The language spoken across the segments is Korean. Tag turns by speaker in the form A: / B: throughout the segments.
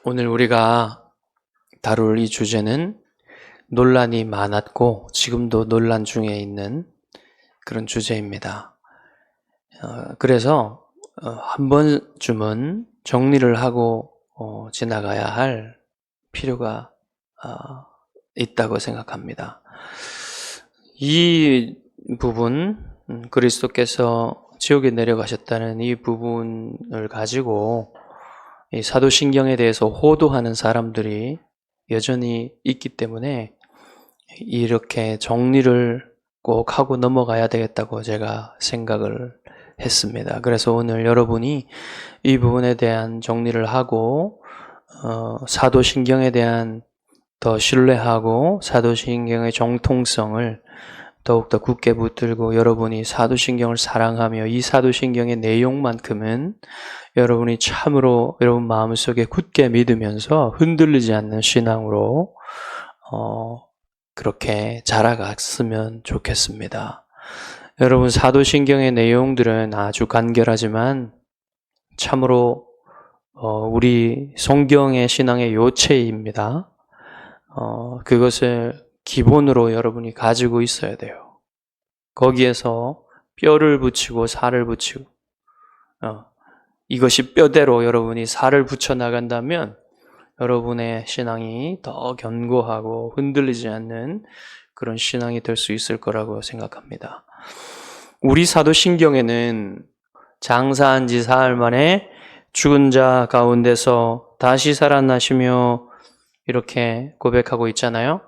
A: 오늘 우리가 다룰 이 주제는 논란이 많았고 지금도 논란 중에 있는 그런 주제입니다. 그래서 한 번쯤은 정리를 하고 지나가야 할 필요가 있다고 생각합니다. 이 부분, 그리스도께서 지옥에 내려가셨다는 이 부분을 가지고 이 사도신경에 대해서 호도하는 사람들이 여전히 있기 때문에 이렇게 정리를 꼭 하고 넘어가야 되겠다고 제가 생각을 했습니다. 그래서 오늘 여러분이 이 부분에 대한 정리를 하고 사도신경에 대한 더 신뢰하고 사도신경의 정통성을 더욱더 굳게 붙들고 여러분이 사도신경을 사랑하며 이 사도신경의 내용만큼은 여러분이 참으로 여러분 마음속에 굳게 믿으면서 흔들리지 않는 신앙으로 그렇게 자라갔으면 좋겠습니다. 여러분, 사도신경의 내용들은 아주 간결하지만 참으로 우리 성경의 신앙의 요체입니다. 그것을 기본으로 여러분이 가지고 있어야 돼요. 거기에서 뼈를 붙이고 살을 붙이고 이것이 뼈대로 여러분이 살을 붙여 나간다면 여러분의 신앙이 더 견고하고 흔들리지 않는 그런 신앙이 될 수 있을 거라고 생각합니다. 우리 사도신경에는 장사한 지 사흘 만에 죽은 자 가운데서 다시 살아나시며 이렇게 고백하고 있잖아요.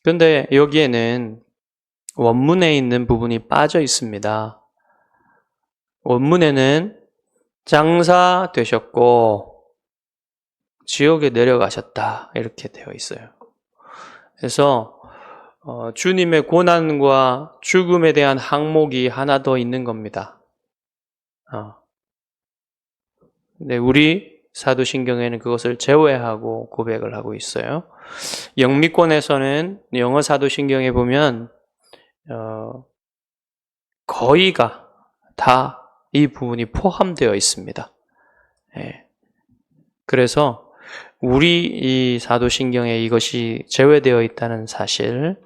A: 그런데 여기에는 원문에 있는 부분이 빠져 있습니다. 원문에는 장사되셨고 지옥에 내려가셨다 이렇게 되어 있어요. 그래서 주님의 고난과 죽음에 대한 항목이 하나 더 있는 겁니다. 네, 우리 사도신경에는 그것을 제외하고 고백을 하고 있어요. 영미권에서는 영어 사도신경에 보면 거의가 다 이 부분이 포함되어 있습니다. 그래서 우리 이 사도신경에 이것이 제외되어 있다는 사실,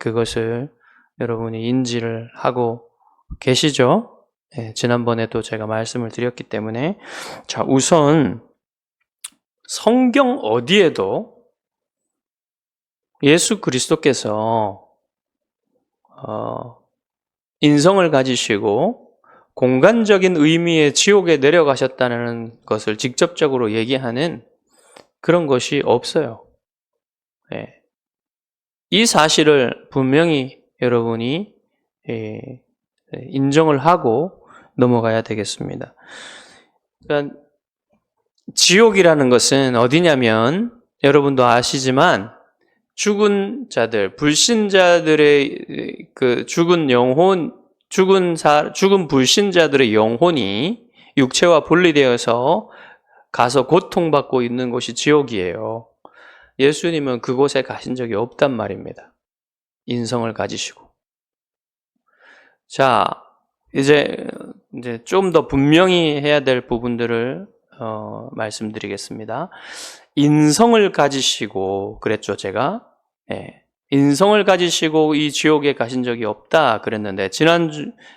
A: 그것을 여러분이 인지를 하고 계시죠? 지난번에도 제가 말씀을 드렸기 때문에 자, 우선 성경 어디에도 예수 그리스도께서 인성을 가지시고 공간적인 의미의 지옥에 내려가셨다는 것을 직접적으로 얘기하는 그런 것이 없어요. 이 사실을 분명히 여러분이 인정을 하고 넘어가야 되겠습니다. 그러니까 지옥이라는 것은 어디냐면 여러분도 아시지만 죽은 자들, 불신자들의 그 죽은 영혼, 죽은 불신자들의 영혼이 육체와 분리되어서 가서 고통받고 있는 곳이 지옥이에요. 예수님은 그곳에 가신 적이 없단 말입니다. 인성을 가지시고. 자, 이제 좀 더 분명히 해야 될 부분들을 말씀드리겠습니다. 인성을 가지시고 그랬죠, 제가. 인성을 가지시고 이 지옥에 가신 적이 없다 그랬는데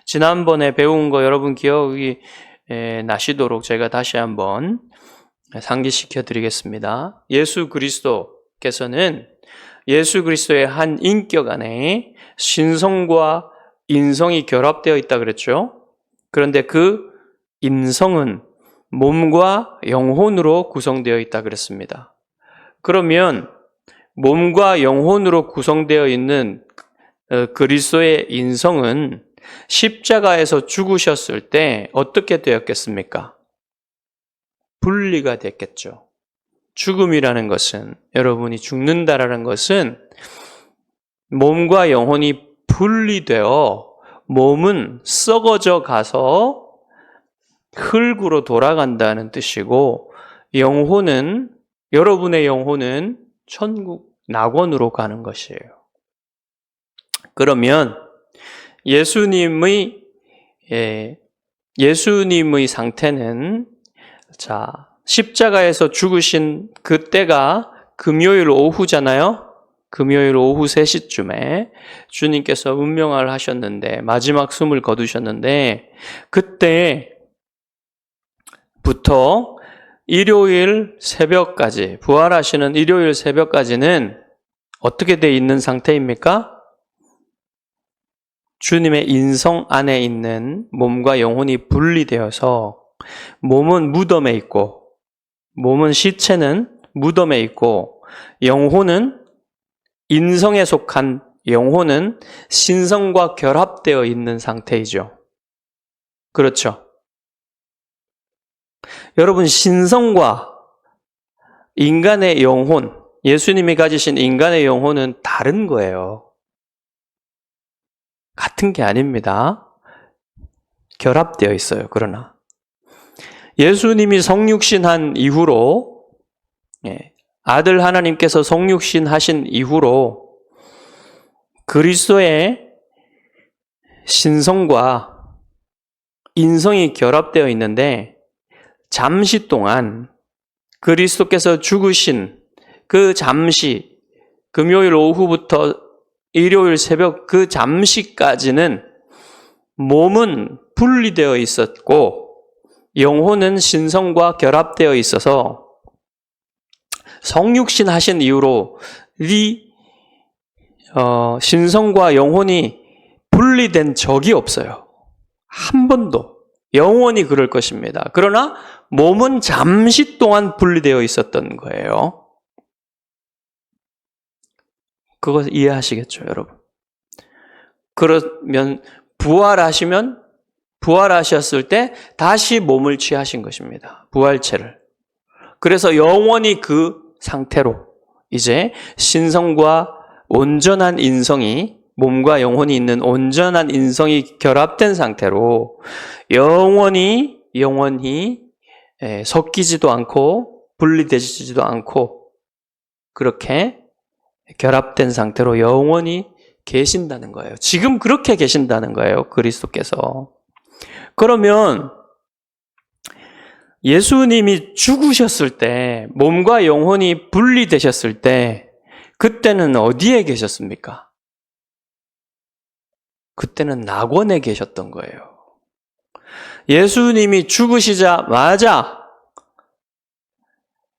A: 지난번에 배운 거 여러분 기억이 나시도록 제가 다시 한번 상기시켜 드리겠습니다. 예수 그리스도께서는 예수 그리스도의 한 인격 안에 신성과 인성이 결합되어 있다 그랬죠. 그런데 그 인성은 몸과 영혼으로 구성되어 있다 그랬습니다. 그러면 몸과 영혼으로 구성되어 있는 그리스도의 인성은 십자가에서 죽으셨을 때 어떻게 되었겠습니까? 분리가 됐겠죠. 죽음이라는 것은, 여러분이 죽는다라는 것은 몸과 영혼이 분리되어 몸은 썩어져 가서 흙으로 돌아간다는 뜻이고 영혼은, 여러분의 영혼은 천국 낙원으로 가는 것이에요. 그러면 예수님의 상태는 자, 십자가에서 죽으신 그때가 금요일 오후잖아요. 금요일 오후 3시쯤에 주님께서 운명을 하셨는데 마지막 숨을 거두셨는데 그때부터 일요일 새벽까지 부활하시는 일요일 새벽까지는 어떻게 돼 있는 상태입니까? 주님의 인성 안에 있는 몸과 영혼이 분리되어서 몸은 무덤에 있고 몸은 시체는 무덤에 있고 영혼은 인성에 속한 영혼은 신성과 결합되어 있는 상태이죠. 그렇죠? 여러분, 신성과 인간의 영혼, 예수님이 가지신 인간의 영혼은 다른 거예요. 같은 게 아닙니다. 결합되어 있어요. 그러나 예수님이 성육신한 이후로 아들 하나님께서 성육신 하신 이후로 그리스도의 신성과 인성이 결합되어 있는데 잠시 동안 그리스도께서 죽으신 그 잠시 금요일 오후부터 일요일 새벽 그 잠시까지는 몸은 분리되어 있었고 영혼은 신성과 결합되어 있어서 성육신 하신 이후로 이 신성과 영혼이 분리된 적이 없어요. 한 번도. 영원히 그럴 것입니다. 그러나 몸은 잠시 동안 분리되어 있었던 거예요. 그거 이해하시겠죠, 여러분? 그러면 부활하셨을 때 다시 몸을 취하신 것입니다. 부활체를. 그래서 영원히 그 상태로 이제 신성과 온전한 인성이 몸과 영혼이 있는 온전한 인성이 결합된 상태로 영원히 섞이지도 않고 분리되지도 않고 그렇게 결합된 상태로 영원히 계신다는 거예요. 지금 그렇게 계신다는 거예요. 그리스도께서. 그러면 예수님이 죽으셨을 때, 몸과 영혼이 분리되셨을 때, 그때는 어디에 계셨습니까? 그때는 낙원에 계셨던 거예요. 예수님이 죽으시자마자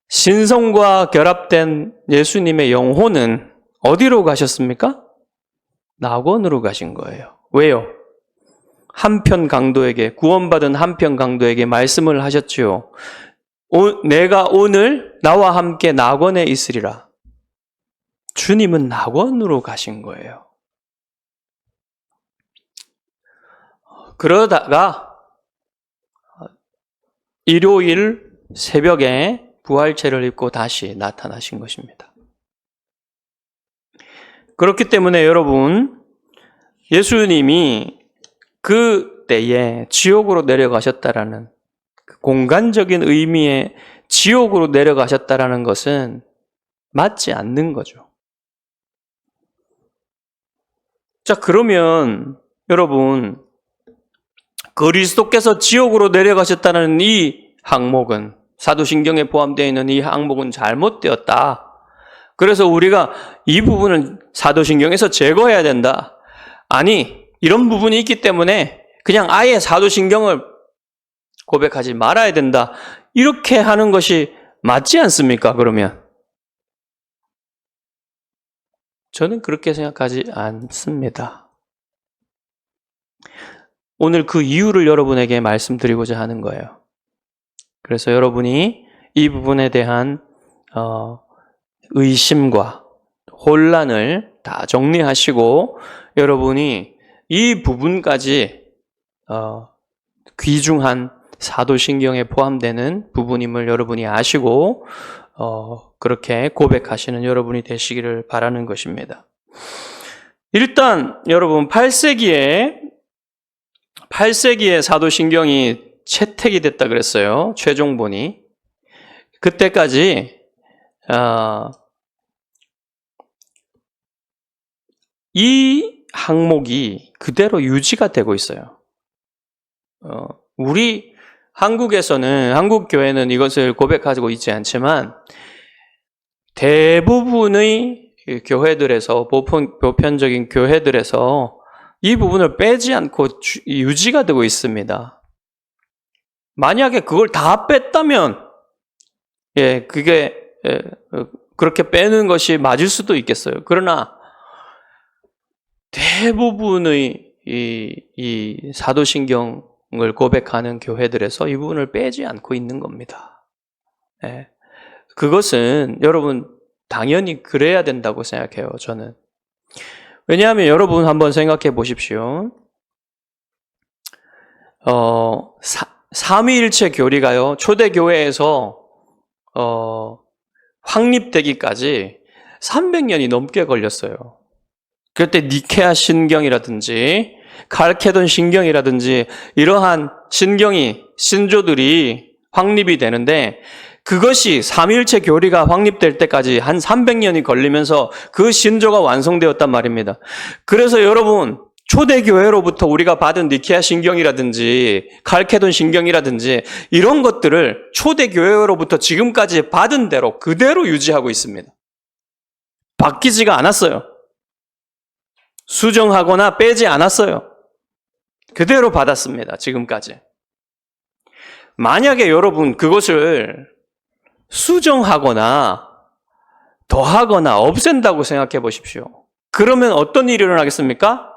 A: 신성과 결합된 예수님의 영혼은 어디로 가셨습니까? 낙원으로 가신 거예요. 왜요? 한편 강도에게, 구원받은 한편 강도에게 말씀을 하셨지요. 내가 오늘 나와 함께 낙원에 있으리라. 주님은 낙원으로 가신 거예요. 그러다가 일요일 새벽에 부활체를 입고 다시 나타나신 것입니다. 그렇기 때문에 여러분, 예수님이 그 때에 지옥으로 내려가셨다라는 공간적인 의미의 지옥으로 내려가셨다라는 것은 맞지 않는 거죠. 자, 그러면 여러분, 그리스도께서 지옥으로 내려가셨다는 이 항목은, 사도신경에 포함되어 있는 이 항목은 잘못되었다. 그래서 우리가 이 부분은 사도신경에서 제거해야 된다. 아니, 이런 부분이 있기 때문에 그냥 아예 사도신경을 고백하지 말아야 된다. 이렇게 하는 것이 맞지 않습니까? 그러면 저는 그렇게 생각하지 않습니다. 오늘 그 이유를 여러분에게 말씀드리고자 하는 거예요. 그래서 여러분이 이 부분에 대한 의심과 혼란을 다 정리하시고 여러분이 이 부분까지 귀중한 사도신경에 포함되는 부분임을 여러분이 아시고 그렇게 고백하시는 여러분이 되시기를 바라는 것입니다. 일단 여러분 8세기에 사도신경이 채택이 됐다 그랬어요. 최종본이. 그때까지 이 항목이 그대로 유지가 되고 있어요. 우리 한국에서는, 한국 교회는 이것을 고백하고 있지 않지만 대부분의 교회들에서, 보편적인 교회들에서 이 부분을 빼지 않고 유지가 되고 있습니다. 만약에 그걸 다 뺐다면, 그게, 그렇게 빼는 것이 맞을 수도 있겠어요. 그러나 대부분의 이 사도신경을 고백하는 교회들에서 이 부분을 빼지 않고 있는 겁니다. 그것은 여러분 당연히 그래야 된다고 생각해요, 저는. 왜냐하면 여러분 한번 생각해 보십시오. 삼위일체 교리가요, 초대교회에서 확립되기까지 300년이 넘게 걸렸어요. 그때 니케아 신경이라든지 칼케돈 신경이라든지 이러한 신조들이 확립이 되는데, 그것이 삼위일체 교리가 확립될 때까지 한 300년이 걸리면서 그 신조가 완성되었단 말입니다. 그래서 여러분, 초대교회로부터 우리가 받은 니케아 신경이라든지 칼케돈 신경이라든지 이런 것들을 초대교회로부터 지금까지 받은 대로 그대로 유지하고 있습니다. 바뀌지가 않았어요. 수정하거나 빼지 않았어요. 그대로 받았습니다, 지금까지. 만약에 여러분 그것을 수정하거나 더하거나 없앤다고 생각해 보십시오. 그러면 어떤 일이 일어나겠습니까?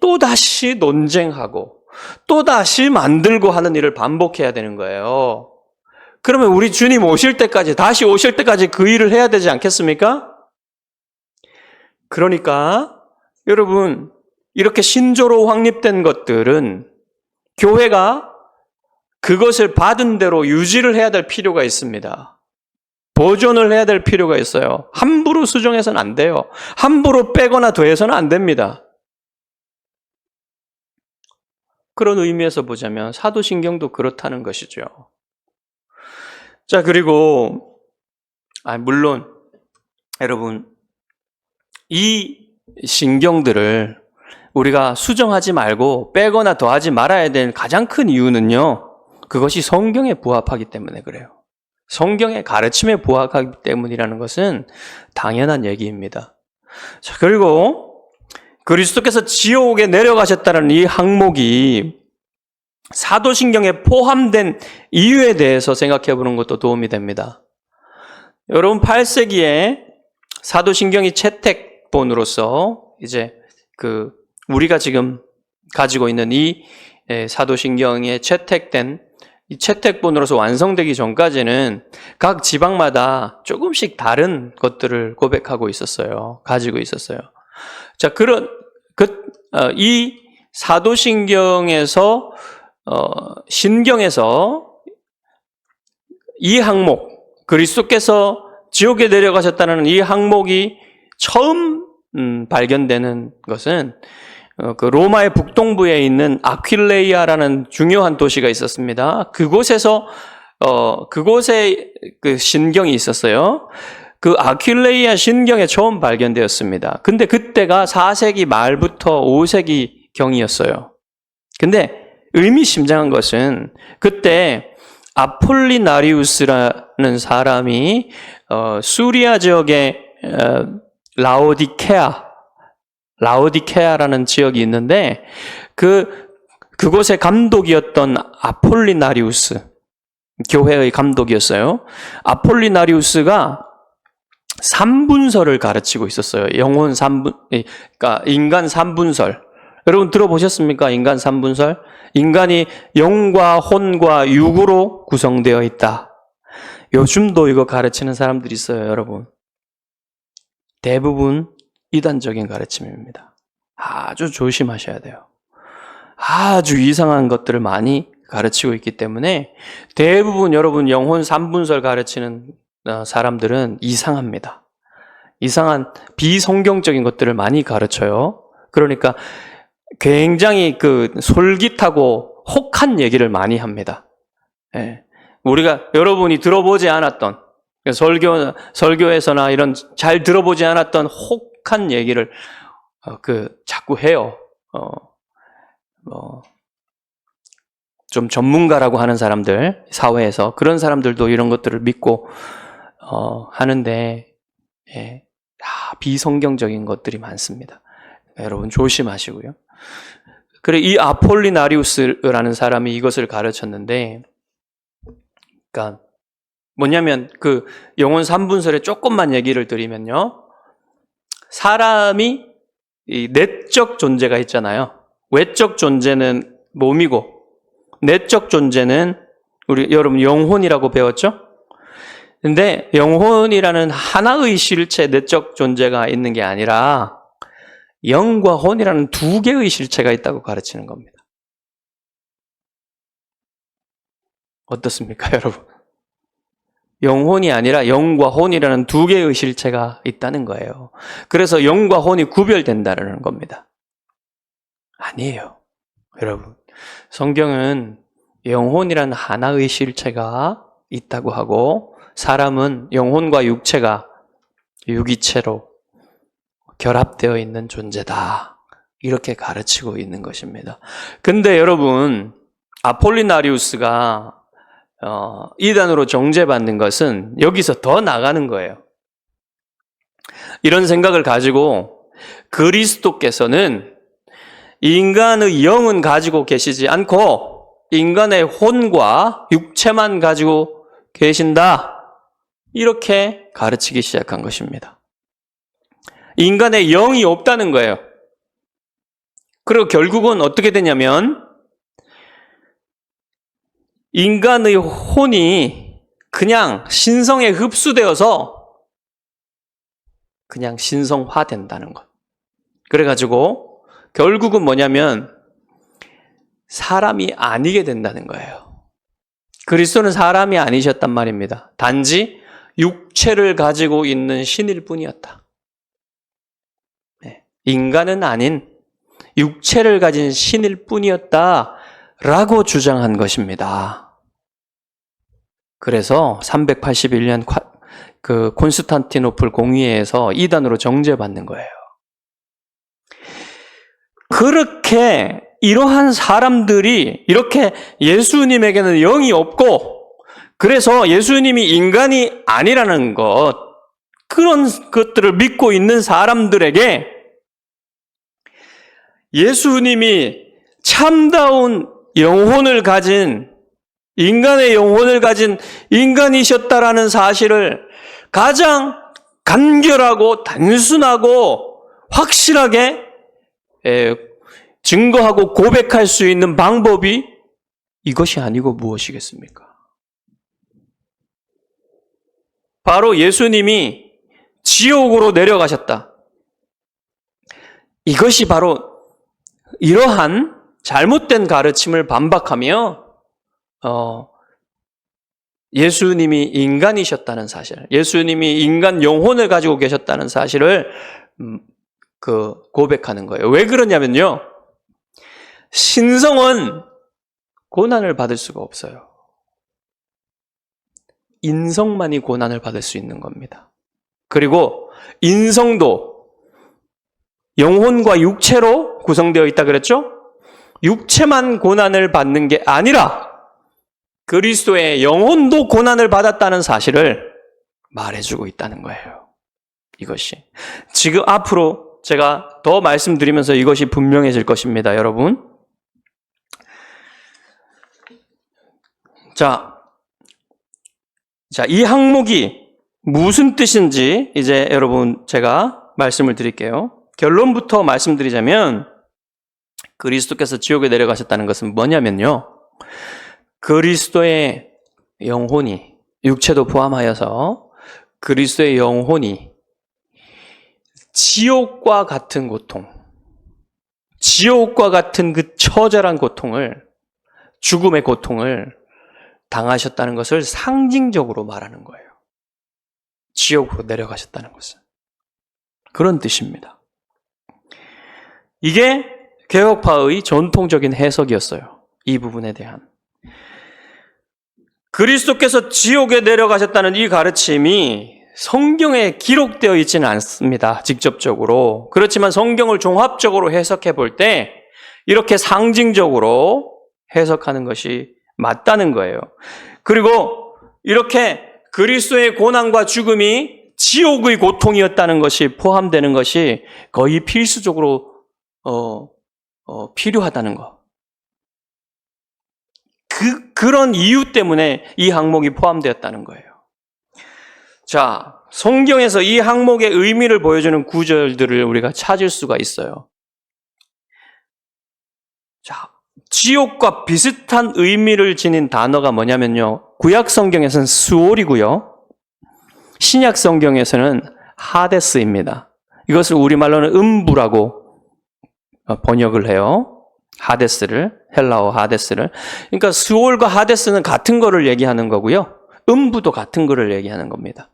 A: 또다시 논쟁하고 또다시 만들고 하는 일을 반복해야 되는 거예요. 그러면 우리 주님 오실 때까지, 다시 오실 때까지 그 일을 해야 되지 않겠습니까? 그러니까 여러분, 이렇게 신조로 확립된 것들은 교회가 그것을 받은 대로 유지를 해야 될 필요가 있습니다. 보존을 해야 될 필요가 있어요. 함부로 수정해서는 안 돼요. 함부로 빼거나 더해서는 안 됩니다. 그런 의미에서 보자면 사도신경도 그렇다는 것이죠. 자, 그리고 물론 여러분, 이 신경들을 우리가 수정하지 말고 빼거나 더하지 말아야 될 가장 큰 이유는요, 그것이 성경에 부합하기 때문에 그래요. 성경의 가르침에 부합하기 때문이라는 것은 당연한 얘기입니다. 자, 그리고 그리스도께서 지옥에 내려가셨다는 이 항목이 사도신경에 포함된 이유에 대해서 생각해 보는 것도 도움이 됩니다. 여러분, 8세기에 사도신경이 채택본으로서 이제 우리가 지금 가지고 있는 이 사도신경에 채택된 이 채택본으로서 완성되기 전까지는 각 지방마다 조금씩 다른 것들을 고백하고 있었어요. 가지고 있었어요. 자, 이 사도신경에서, 신경에서 이 항목, 그리스도께서 지옥에 내려가셨다는 이 항목이 처음 발견되는 것은 그 로마의 북동부에 있는 아퀴레이아라는 중요한 도시가 있었습니다. 그곳에서 그곳에 그 신경이 있었어요. 그 아퀴레이아 신경에 처음 발견되었습니다. 근데 그때가 4세기 말부터 5세기 경이었어요. 근데 의미심장한 것은 그때 아폴리나리우스라는 사람이 수리아 지역의 라오디케아라는 지역이 있는데 그곳의 감독이었던 아폴리나리우스, 교회의 감독이었어요. 아폴리나리우스가 삼분설을 가르치고 있었어요. 영혼 그러니까 인간 삼분설. 여러분 들어보셨습니까? 인간 삼분설? 인간이 영과 혼과 육으로 구성되어 있다. 요즘도 이거 가르치는 사람들이 있어요, 여러분. 대부분 이단적인 가르침입니다. 아주 조심하셔야 돼요. 아주 이상한 것들을 많이 가르치고 있기 때문에 대부분 여러분 영혼 삼분설 가르치는 사람들은 이상합니다. 이상한 비성경적인 것들을 많이 가르쳐요. 그러니까 굉장히 솔깃하고 혹한 얘기를 많이 합니다. 여러분이 들어보지 않았던 설교에서나 이런 잘 들어보지 않았던 혹한 얘기를 자꾸 해요. 좀 전문가라고 하는 사람들, 사회에서 그런 사람들도 이런 것들을 믿고 하는데 비성경적인 것들이 많습니다. 여러분 조심하시고요. 그래, 이 아폴리나리우스라는 사람이 이것을 가르쳤는데, 그러니까 뭐냐면 그 영혼 3분설에 조금만 얘기를 드리면요, 사람이 이 내적 존재가 있잖아요. 외적 존재는 몸이고 내적 존재는 우리 여러분 영혼이라고 배웠죠? 근데 영혼이라는 하나의 실체, 내적 존재가 있는 게 아니라 영과 혼이라는 두 개의 실체가 있다고 가르치는 겁니다. 어떻습니까, 여러분? 영혼이 아니라 영과 혼이라는 두 개의 실체가 있다는 거예요. 그래서 영과 혼이 구별된다는 겁니다. 아니에요. 여러분, 성경은 영혼이라는 하나의 실체가 있다고 하고 사람은 영혼과 육체가 유기체로 결합되어 있는 존재다. 이렇게 가르치고 있는 것입니다. 근데 여러분, 아폴리나리우스가 이단으로 정죄받는 것은 여기서 더 나가는 거예요. 이런 생각을 가지고 그리스도께서는 인간의 영은 가지고 계시지 않고 인간의 혼과 육체만 가지고 계신다. 이렇게 가르치기 시작한 것입니다. 인간의 영이 없다는 거예요. 그리고 결국은 어떻게 되냐면 인간의 혼이 그냥 신성에 흡수되어서 그냥 신성화된다는 것. 그래가지고 결국은 뭐냐면 사람이 아니게 된다는 거예요. 그리스도는 사람이 아니셨단 말입니다. 단지 육체를 가지고 있는 신일 뿐이었다. 인간은 아닌 육체를 가진 신일 뿐이었다라고 주장한 것입니다. 그래서 381년 그 콘스탄티노플 공의회에서 이단으로 정죄받는 거예요. 그렇게 이러한 사람들이 이렇게 예수님에게는 영이 없고 그래서 예수님이 인간이 아니라는 것, 그런 것들을 믿고 있는 사람들에게 예수님이 참다운 영혼을 가진, 인간의 영혼을 가진 인간이셨다라는 사실을 가장 간결하고 단순하고 확실하게 증거하고 고백할 수 있는 방법이 이것이 아니고 무엇이겠습니까? 바로 예수님이 지옥으로 내려가셨다. 이것이 바로 이러한 잘못된 가르침을 반박하며 예수님이 인간이셨다는 사실, 예수님이 인간 영혼을 가지고 계셨다는 사실을 고백하는 거예요. 왜 그러냐면요, 신성은 고난을 받을 수가 없어요. 인성만이 고난을 받을 수 있는 겁니다. 그리고 인성도 영혼과 육체로 구성되어 있다 그랬죠? 육체만 고난을 받는 게 아니라 그리스도의 영혼도 고난을 받았다는 사실을 말해주고 있다는 거예요. 이것이. 지금 앞으로 제가 더 말씀드리면서 이것이 분명해질 것입니다, 여러분. 자, 이 항목이 무슨 뜻인지 이제 여러분 제가 말씀을 드릴게요. 결론부터 말씀드리자면 그리스도께서 지옥에 내려가셨다는 것은 뭐냐면요, 그리스도의 영혼이, 육체도 포함하여서 그리스도의 영혼이 지옥과 같은 고통, 지옥과 같은 그 처절한 고통을, 죽음의 고통을 당하셨다는 것을 상징적으로 말하는 거예요. 지옥으로 내려가셨다는 것은. 그런 뜻입니다. 이게 개혁파의 전통적인 해석이었어요. 이 부분에 대한. 그리스도께서 지옥에 내려가셨다는 이 가르침이 성경에 기록되어 있지는 않습니다, 직접적으로. 그렇지만 성경을 종합적으로 해석해 볼 때 이렇게 상징적으로 해석하는 것이 맞다는 거예요. 그리고 이렇게 그리스도의 고난과 죽음이 지옥의 고통이었다는 것이 포함되는 것이 거의 필수적으로 필요하다는 것. 그런 이유 때문에 이 항목이 포함되었다는 거예요. 자, 성경에서 이 항목의 의미를 보여주는 구절들을 우리가 찾을 수가 있어요. 자, 지옥과 비슷한 의미를 지닌 단어가 뭐냐면요. 구약 성경에서는 스올이고요. 신약 성경에서는 하데스입니다. 이것을 우리말로는 음부라고 번역을 해요. 하데스를, 헬라어 하데스를. 그러니까 스올과 하데스는 같은 거를 얘기하는 거고요. 음부도 같은 거를 얘기하는 겁니다.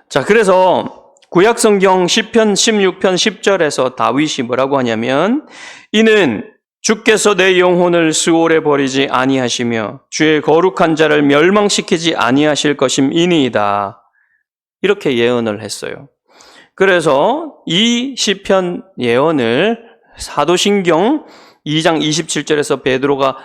A: 자, 그래서 구약 성경 시편 16편 10절에서 다윗이 뭐라고 하냐면 이는 주께서 내 영혼을 스올에 버리지 아니하시며 주의 거룩한 자를 멸망시키지 아니하실 것임이니이다. 이렇게 예언을 했어요. 그래서 이 시편 예언을 사도신경 2장 27절에서 베드로가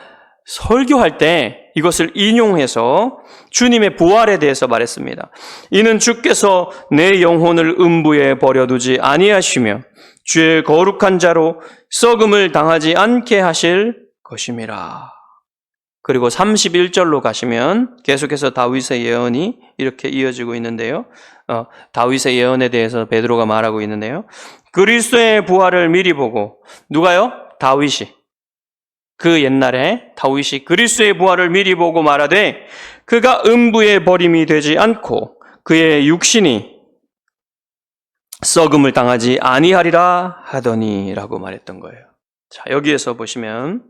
A: 설교할 때 이것을 인용해서 주님의 부활에 대해서 말했습니다. 이는 주께서 내 영혼을 음부에 버려두지 아니하시며 주의 거룩한 자로 썩음을 당하지 않게 하실 것임이라. 그리고 31절로 가시면 계속해서 다윗의 예언이 이렇게 이어지고 있는데요. 다윗의 예언에 대해서 베드로가 말하고 있는데요. 그리스도의 부활을 미리 보고 누가요? 다윗이. 그 옛날에 다윗이 그리스도의 부활을 미리 보고 말하되 그가 음부에 버림이 되지 않고 그의 육신이 썩음을 당하지 아니하리라 하더니라고 말했던 거예요. 자, 여기에서 보시면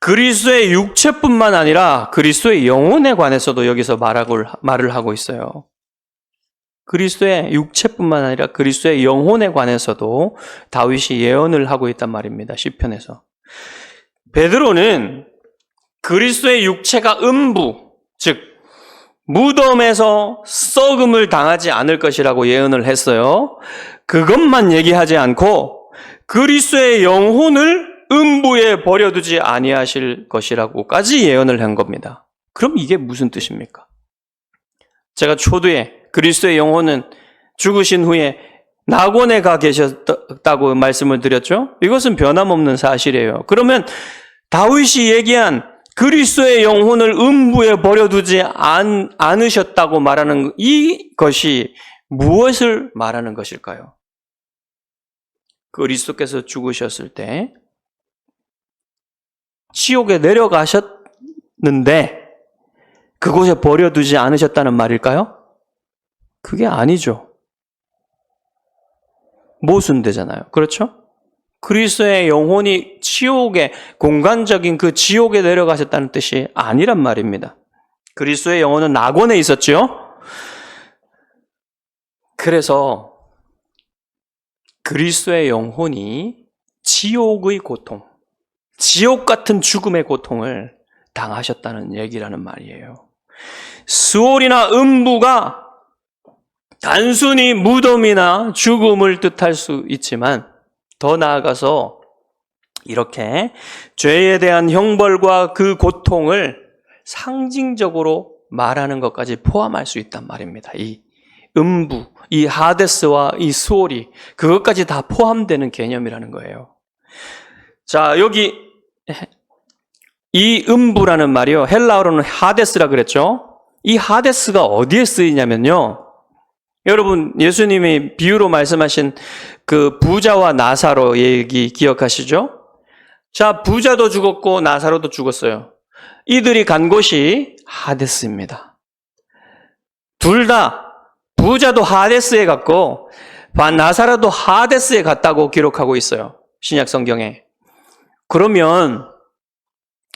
A: 그리스도의 육체뿐만 아니라 그리스도의 영혼에 관해서도 여기서 말을 하고 있어요. 그리스도의 육체뿐만 아니라 그리스도의 영혼에 관해서도 다윗이 예언을 하고 있단 말입니다. 시편에서. 베드로는 그리스도의 육체가 음부, 즉 무덤에서 썩음을 당하지 않을 것이라고 예언을 했어요. 그것만 얘기하지 않고 그리스도의 영혼을 음부에 버려두지 아니하실 것이라고까지 예언을 한 겁니다. 그럼 이게 무슨 뜻입니까? 제가 초두에 그리스도의 영혼은 죽으신 후에 낙원에 가 계셨다고 말씀을 드렸죠? 이것은 변함없는 사실이에요. 그러면 다윗이 얘기한 그리스도의 영혼을 음부에 버려두지 않으셨다고 말하는 이것이 무엇을 말하는 것일까요? 그리스도께서 죽으셨을 때 지옥에 내려가셨는데 그곳에 버려두지 않으셨다는 말일까요? 그게 아니죠. 모순되잖아요. 그렇죠? 그리스도의 영혼이 지옥에, 공간적인 그 지옥에 내려가셨다는 뜻이 아니란 말입니다. 그리스도의 영혼은 낙원에 있었죠? 그래서 그리스도의 영혼이 지옥의 고통, 지옥 같은 죽음의 고통을 당하셨다는 얘기라는 말이에요. 스올이나 음부가 단순히 무덤이나 죽음을 뜻할 수 있지만 더 나아가서 이렇게 죄에 대한 형벌과 그 고통을 상징적으로 말하는 것까지 포함할 수 있단 말입니다. 이 음부, 이 하데스와 이 스올이 그것까지 다 포함되는 개념이라는 거예요. 자, 여기 이 음부라는 말이요. 헬라어로는 하데스라 그랬죠. 이 하데스가 어디에 쓰이냐면요. 여러분, 예수님이 비유로 말씀하신 그 부자와 나사로 얘기 기억하시죠? 자, 부자도 죽었고 나사로도 죽었어요. 이들이 간 곳이 하데스입니다. 둘 다 부자도 하데스에 갔고 나사로도 하데스에 갔다고 기록하고 있어요. 신약 성경에. 그러면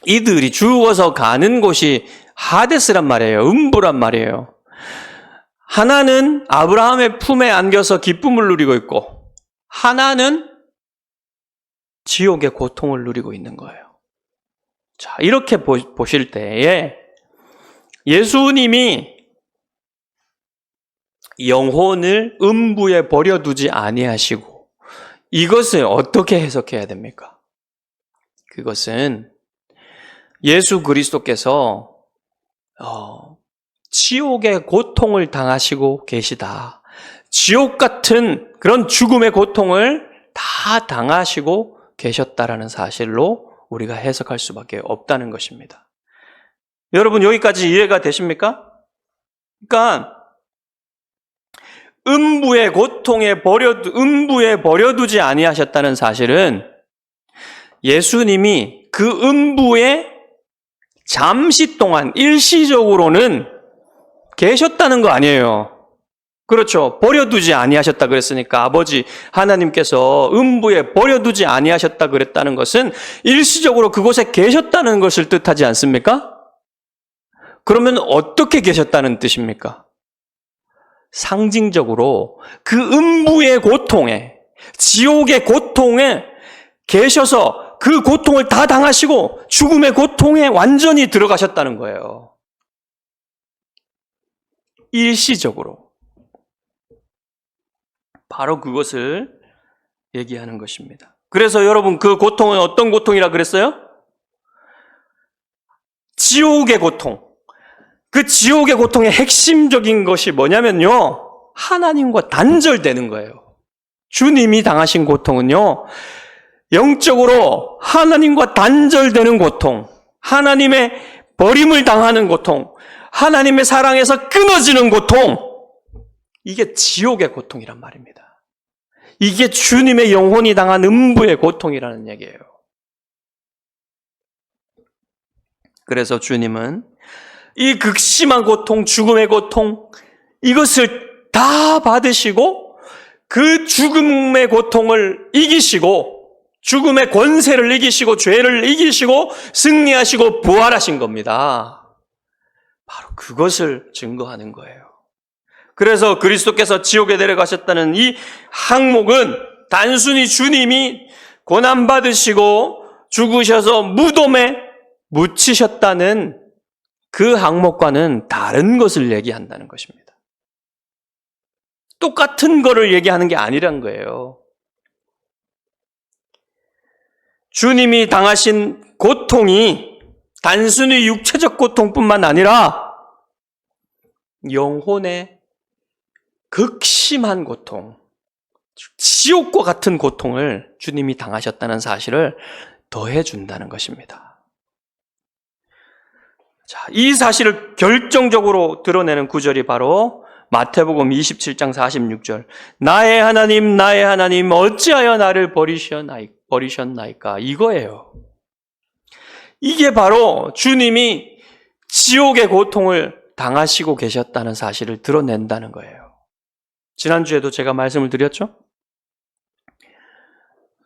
A: 이들이 죽어서 가는 곳이 하데스란 말이에요. 음부란 말이에요. 하나는 아브라함의 품에 안겨서 기쁨을 누리고 있고 하나는 지옥의 고통을 누리고 있는 거예요. 자, 이렇게 보실 때에 예수님이 영혼을 음부에 버려두지 아니하시고 이것을 어떻게 해석해야 됩니까? 그것은 예수 그리스도께서 지옥의 고통을 당하시고 계시다. 지옥 같은 그런 죽음의 고통을 다 당하시고 계셨다라는 사실로 우리가 해석할 수밖에 없다는 것입니다. 여러분 여기까지 이해가 되십니까? 그러니까 음부에 버려두지 아니하셨다는 사실은 예수님이 그 음부에 잠시 동안 일시적으로는 계셨다는 거 아니에요. 그렇죠. 버려두지 아니하셨다 그랬으니까 아버지 하나님께서 음부에 버려두지 아니하셨다 그랬다는 것은 일시적으로 그곳에 계셨다는 것을 뜻하지 않습니까? 그러면 어떻게 계셨다는 뜻입니까? 상징적으로 그 음부의 고통에, 지옥의 고통에 계셔서 그 고통을 다 당하시고 죽음의 고통에 완전히 들어가셨다는 거예요. 일시적으로. 바로 그것을 얘기하는 것입니다. 그래서 여러분 그 고통은 어떤 고통이라 그랬어요? 지옥의 고통. 그 지옥의 고통의 핵심적인 것이 뭐냐면요. 하나님과 단절되는 거예요. 주님이 당하신 고통은요. 영적으로 하나님과 단절되는 고통, 하나님의 버림을 당하는 고통, 하나님의 사랑에서 끊어지는 고통, 이게 지옥의 고통이란 말입니다. 이게 주님의 영혼이 당한 음부의 고통이라는 얘기예요. 그래서 주님은 이 극심한 고통, 죽음의 고통, 이것을 다 받으시고 그 죽음의 고통을 이기시고 죽음의 권세를 이기시고 죄를 이기시고 승리하시고 부활하신 겁니다. 바로 그것을 증거하는 거예요. 그래서 그리스도께서 지옥에 내려가셨다는 이 항목은 단순히 주님이 고난받으시고 죽으셔서 무덤에 묻히셨다는 그 항목과는 다른 것을 얘기한다는 것입니다. 똑같은 거를 얘기하는 게 아니란 거예요. 주님이 당하신 고통이 단순히 육체적 고통뿐만 아니라 영혼의 극심한 고통, 지옥과 같은 고통을 주님이 당하셨다는 사실을 더해준다는 것입니다. 자, 이 사실을 결정적으로 드러내는 구절이 바로 마태복음 27장 46절. 나의 하나님, 어찌하여 나를 버리셨나이까? 이거예요. 이게 바로 주님이 지옥의 고통을 당하시고 계셨다는 사실을 드러낸다는 거예요. 지난주에도 제가 말씀을 드렸죠?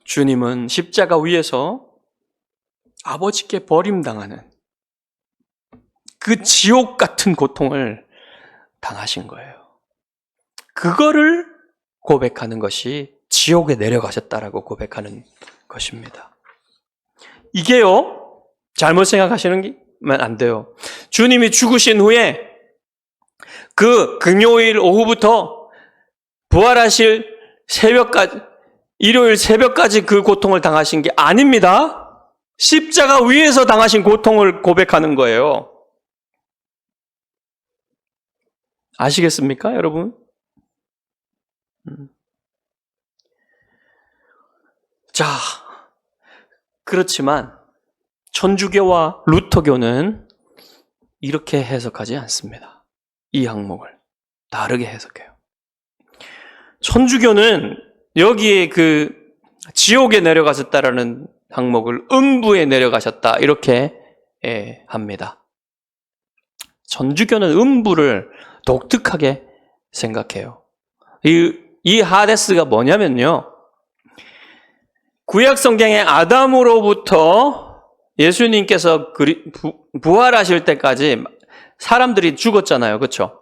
A: 주님은 십자가 위에서 아버지께 버림당하는 그 지옥 같은 고통을 당하신 거예요. 그거를 고백하는 것이 지옥에 내려가셨다라고 고백하는 것입니다. 이게요, 잘못 생각하시는 안 돼요. 주님이 죽으신 후에 그 금요일 오후부터 부활하실 새벽까지, 일요일 새벽까지 그 고통을 당하신 게 아닙니다. 십자가 위에서 당하신 고통을 고백하는 거예요. 아시겠습니까, 여러분? 자, 그렇지만 천주교와 루터교는 이렇게 해석하지 않습니다. 이 항목을 다르게 해석해요. 천주교는 여기에 그 지옥에 내려가셨다라는 항목을 음부에 내려가셨다 이렇게 합니다. 천주교는 음부를 독특하게 생각해요. 이 하데스가 뭐냐면요. 구약 성경의 아담으로부터 예수님께서 부활하실 때까지 사람들이 죽었잖아요. 그렇죠?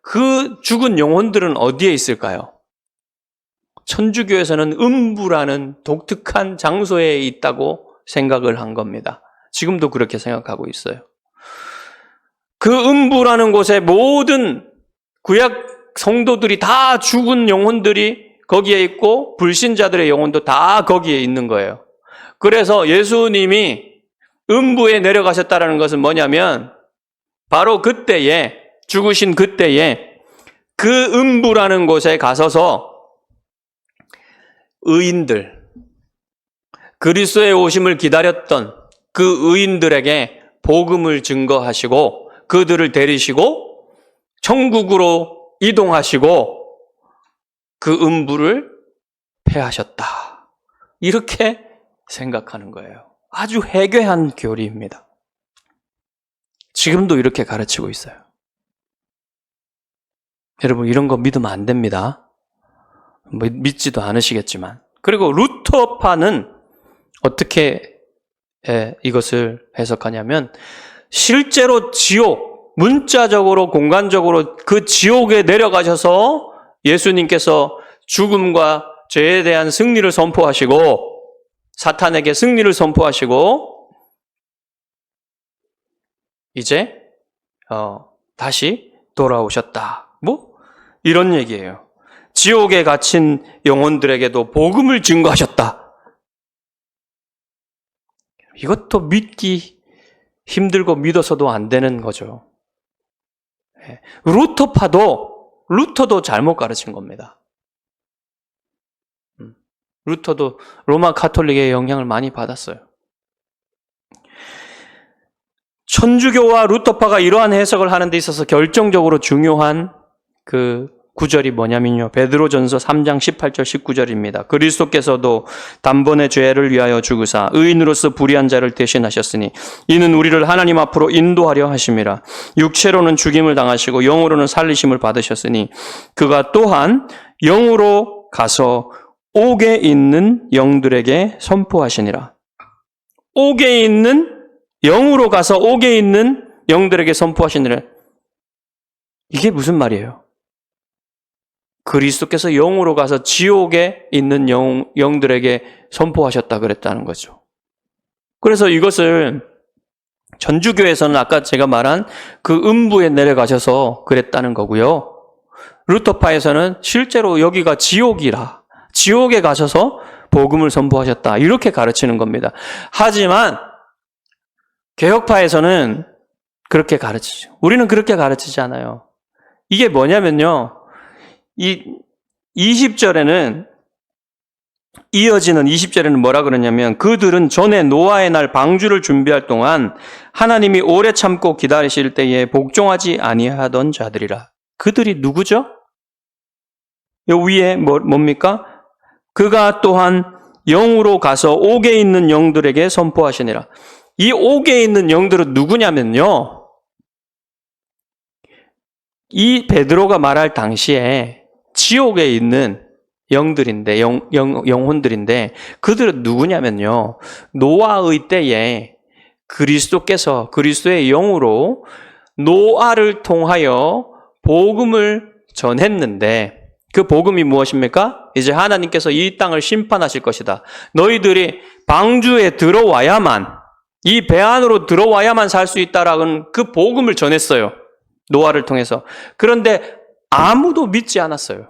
A: 그 죽은 영혼들은 어디에 있을까요? 천주교에서는 음부라는 독특한 장소에 있다고 생각을 한 겁니다. 지금도 그렇게 생각하고 있어요. 그 음부라는 곳에 모든 구약 성도들이 다 죽은 영혼들이 거기에 있고 불신자들의 영혼도 다 거기에 있는 거예요. 그래서 예수님이 음부에 내려가셨다는 것은 뭐냐면 바로 그때에 죽으신 그때에 그 음부라는 곳에 가서서 의인들, 그리스도의 오심을 기다렸던 그 의인들에게 복음을 증거하시고 그들을 데리시고 천국으로 이동하시고 그 음부를 폐하셨다. 이렇게 생각하는 거예요. 아주 해괴한 교리입니다. 지금도 이렇게 가르치고 있어요. 여러분, 이런 거 믿으면 안 됩니다. 믿지도 않으시겠지만. 그리고 루터파는 어떻게 이것을 해석하냐면 실제로 지옥, 문자적으로 공간적으로 그 지옥에 내려가셔서 예수님께서 죽음과 죄에 대한 승리를 선포하시고 사탄에게 승리를 선포하시고 이제 다시 돌아오셨다. 뭐 이런 얘기예요. 지옥에 갇힌 영혼들에게도 복음을 증거하셨다. 이것도 믿기 힘들고 믿어서도 안 되는 거죠. 루터도 잘못 가르친 겁니다. 루터도 로마 가톨릭의 영향을 많이 받았어요. 천주교와 루터파가 이러한 해석을 하는 데 있어서 결정적으로 중요한 그 구절이 뭐냐면요. 베드로전서 3장 18절 19절입니다. 그리스도께서도 단번에 죄를 위하여 죽으사 의인으로서 불의한 자를 대신하셨으니 이는 우리를 하나님 앞으로 인도하려 하심이라. 육체로는 죽임을 당하시고 영으로는 살리심을 받으셨으니 그가 또한 영으로 가서 옥에 있는 영들에게 선포하시니라. 옥에 있는 영으로 가서 옥에 있는 영들에게 선포하시니라. 이게 무슨 말이에요? 그리스도께서 영으로 가서 지옥에 있는 영들에게 선포하셨다 그랬다는 거죠. 그래서 이것을 전주교에서는 아까 제가 말한 그 음부에 내려가셔서 그랬다는 거고요. 루터파에서는 실제로 여기가 지옥이라 지옥에 가셔서 복음을 선포하셨다 이렇게 가르치는 겁니다. 하지만 개혁파에서는 그렇게 가르치죠. 우리는 그렇게 가르치지 않아요. 이게 뭐냐면요. 이 20절에는 이어지는 20절에는 뭐라 그러냐면 그들은 전에 노아의 날 방주를 준비할 동안 하나님이 오래 참고 기다리실 때에 복종하지 아니하던 자들이라. 그들이 누구죠? 요 위에 뭡니까? 그가 또한 영으로 가서 옥에 있는 영들에게 선포하시니라. 이 옥에 있는 영들은 누구냐면요. 이 베드로가 말할 당시에 지옥에 있는 영들인데, 영혼들인데, 그들은 누구냐면요. 노아의 때에 그리스도께서 그리스도의 영으로 노아를 통하여 복음을 전했는데, 그 복음이 무엇입니까? 이제 하나님께서 이 땅을 심판하실 것이다. 너희들이 방주에 들어와야만, 이 배 안으로 들어와야만 살 수 있다라는 그 복음을 전했어요. 노아를 통해서. 그런데 아무도 믿지 않았어요.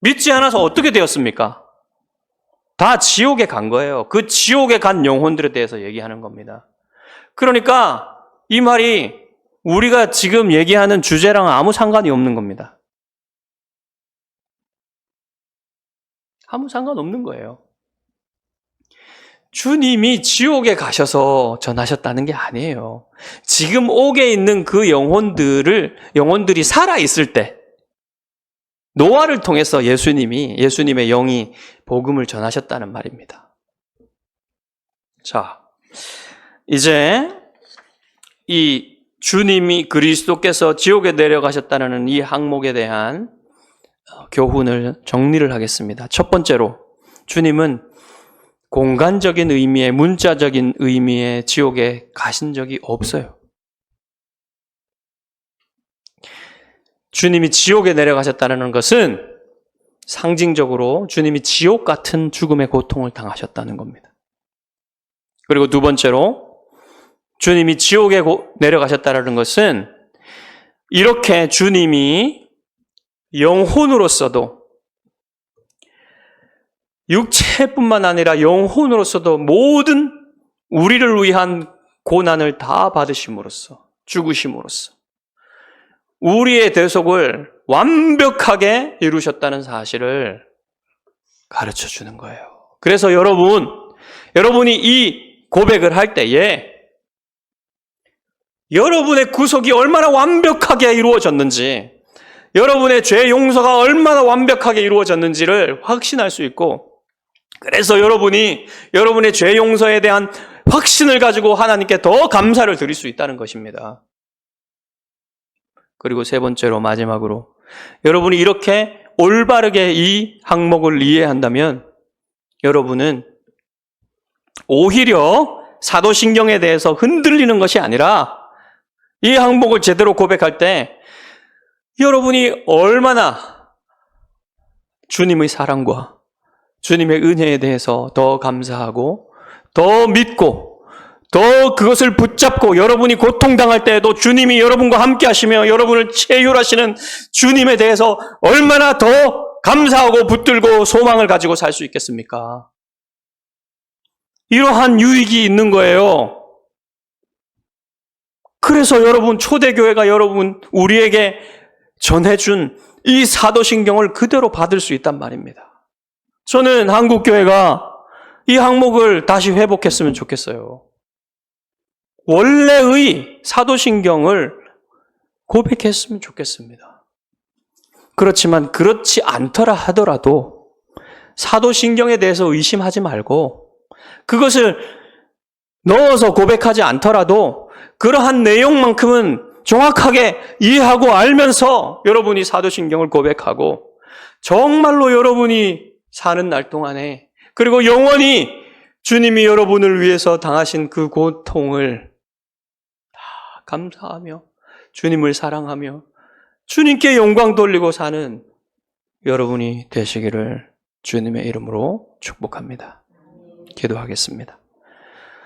A: 믿지 않아서 어떻게 되었습니까? 다 지옥에 간 거예요. 그 지옥에 간 영혼들에 대해서 얘기하는 겁니다. 그러니까 이 말이 우리가 지금 얘기하는 주제랑 아무 상관이 없는 겁니다. 아무 상관없는 거예요. 주님이 지옥에 가셔서 전하셨다는 게 아니에요. 지금 옥에 있는 그 영혼들이 살아있을 때, 노아를 통해서 예수님의 영이 복음을 전하셨다는 말입니다. 자, 이제 이 주님이 그리스도께서 지옥에 내려가셨다는 이 항목에 대한 교훈을 정리를 하겠습니다. 첫 번째로, 주님은 공간적인 의미의, 문자적인 의미의 지옥에 가신 적이 없어요. 주님이 지옥에 내려가셨다는 것은 상징적으로 주님이 지옥 같은 죽음의 고통을 당하셨다는 겁니다. 그리고 두 번째로, 주님이 지옥에 내려가셨다는 것은 이렇게 주님이 영혼으로서도 육체뿐만 아니라 영혼으로서도 모든 우리를 위한 고난을 다 받으심으로써, 죽으심으로써 우리의 대속을 완벽하게 이루셨다는 사실을 가르쳐 주는 거예요. 그래서 여러분이 이 고백을 할 때에 여러분의 구속이 얼마나 완벽하게 이루어졌는지, 여러분의 죄 용서가 얼마나 완벽하게 이루어졌는지를 확신할 수 있고, 그래서 여러분의 죄 용서에 대한 확신을 가지고 하나님께 더 감사를 드릴 수 있다는 것입니다. 그리고 세 번째로, 마지막으로, 여러분이 이렇게 올바르게 이 항목을 이해한다면 여러분은 오히려 사도신경에 대해서 흔들리는 것이 아니라 이 항목을 제대로 고백할 때 여러분이 얼마나 주님의 사랑과 주님의 은혜에 대해서 더 감사하고 더 믿고 더 그것을 붙잡고, 여러분이 고통당할 때에도 주님이 여러분과 함께 하시며 여러분을 체휼하시는 주님에 대해서 얼마나 더 감사하고 붙들고 소망을 가지고 살 수 있겠습니까? 이러한 유익이 있는 거예요. 그래서 여러분, 초대교회가 우리에게 전해준 이 사도신경을 그대로 받을 수 있단 말입니다. 저는 한국교회가 이 항목을 다시 회복했으면 좋겠어요. 원래의 사도신경을 고백했으면 좋겠습니다. 그렇지만 그렇지 않더라 하더라도 사도신경에 대해서 의심하지 말고, 그것을 넣어서 고백하지 않더라도 그러한 내용만큼은 정확하게 이해하고 알면서 여러분이 사도신경을 고백하고, 정말로 여러분이 사는 날 동안에, 그리고 영원히 주님이 여러분을 위해서 당하신 그 고통을 다 감사하며 주님을 사랑하며 주님께 영광 돌리고 사는 여러분이 되시기를 주님의 이름으로 축복합니다. 기도하겠습니다.